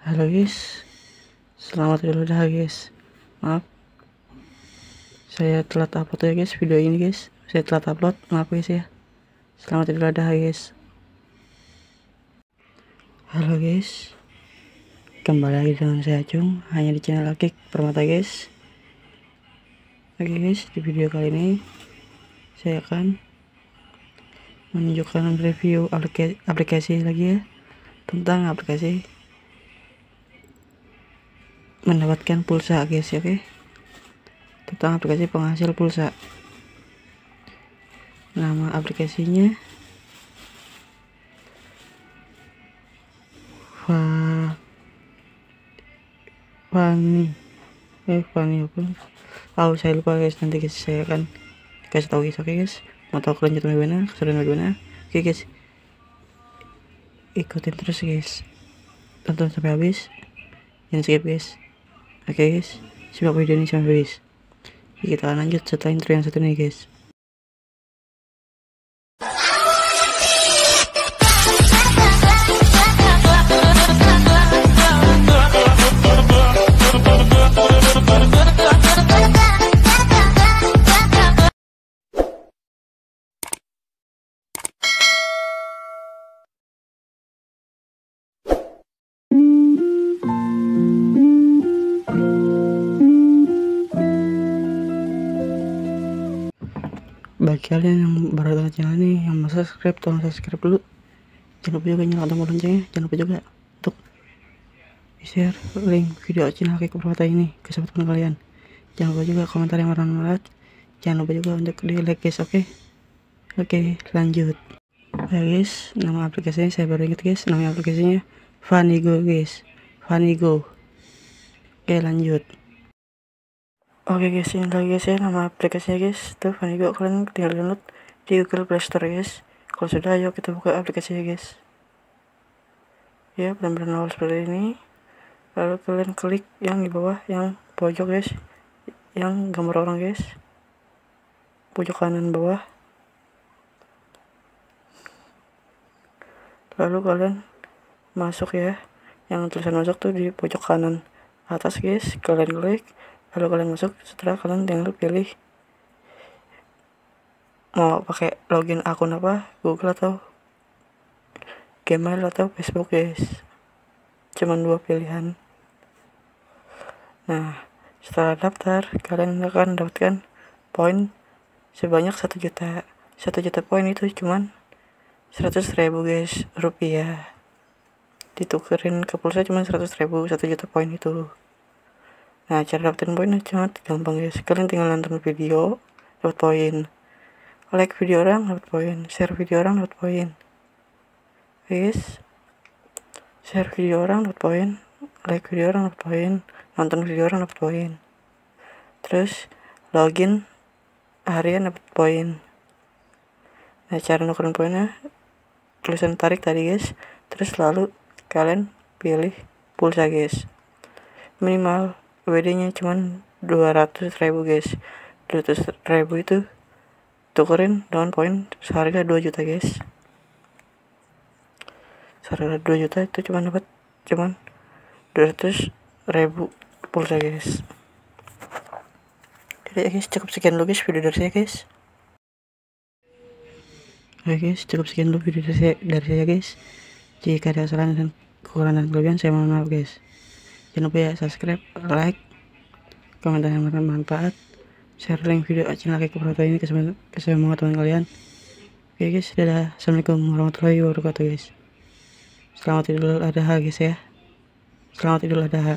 Halo guys, selamat Idul Adha guys. Maaf, saya telat upload ya guys, video ini guys. Saya telat upload, maaf guys ya. Selamat Idul Adha guys. Halo guys, kembali lagi dengan saya Cung, hanya di channel Akik Permata guys. Oke guys, di video kali ini saya akan menunjukkan review aplikasi lagi ya, tentang aplikasi mendapatkan pulsa guys ya, oke. Tentang aplikasi penghasil pulsa. Nama aplikasinya Fanny apa? Saya lupa guys, nanti guys saya akan kasih tahu guys, oke guys. Mau tahu kelanjutan bagaimana, keseruan bagaimana? Oke guys, ikutin terus guys, tonton sampai habis, jangan skip guys. Oke guys, simak video ini sampai habis. Kita akan lanjut setelah intro yang satu ini guys. Bagi kalian yang baru datang channel ini, yang mau subscribe, tolong subscribe dulu. Jangan lupa juga nyalakan tombol loncengnya. Jangan lupa juga untuk share link video channel Akik Permata ini ke sahabat kalian. Jangan lupa juga komentar yang bermanfaat. Jangan lupa juga untuk di like guys, oke. Oke, lanjut. Oke guys, nama aplikasinya saya baru ingat guys, nama aplikasinya Fanny Go guys, Fanny Go. Oke, lanjut. Oke guys, ini lagi guys ya, nama aplikasinya guys, tuh Fanny Go. Kalian tinggal download di Google Play Store guys. Kalau sudah, ayo kita buka aplikasinya guys. Ya, benar-benar awal seperti ini. Lalu kalian klik yang di bawah, yang pojok guys, yang gambar orang guys, pojok kanan bawah. Lalu kalian masuk ya, yang tulisan masuk tuh di pojok kanan atas guys, kalian klik. Lalu kalian masuk, setelah kalian tinggal pilih mau pakai login akun apa, Google atau Gmail atau Facebook guys. Cuman 2 pilihan. Nah, setelah daftar, kalian akan dapatkan poin sebanyak 1 juta. 1 juta poin itu cuman 100.000 guys, rupiah. Ditukerin ke pulsa cuman 100.000, 1 juta poin itu. Nah, cara dapetin poinnya sangat gampang guys. Kalian tinggal nonton video, dapat poin. Like video orang, dapat poin. Share video orang, dapat poin. Guys, share video orang, dapat poin. Like video orang, dapat poin. Nonton video orang, dapat poin. Terus login harian, dapat poin. Nah, cara nukerin poinnya tulisan tarik tadi guys. Terus lalu kalian pilih pulsa guys. Minimal WD-nya cuman 200.000 guys. 200.000 itu tukerin dengan poin seharga 2 juta guys. Seharga 2 juta itu cuman dapat 200.000 pulsa guys. Jadi guys, cukup sekian dulu guys video dari saya guys. Oke guys, cukup sekian dulu video dari saya guys. Jika ada kesalahan dan kekurangan dan kelebihan, saya mohon maaf guys. Jangan lupa ya subscribe, like, komentar yang bermanfaat, share link video channel Akik Permata ini ke semua teman kalian. Oke guys, dadah. Assalamualaikum warahmatullahi wabarakatuh guys. Selamat Idul Adha guys ya. Selamat Idul Adha.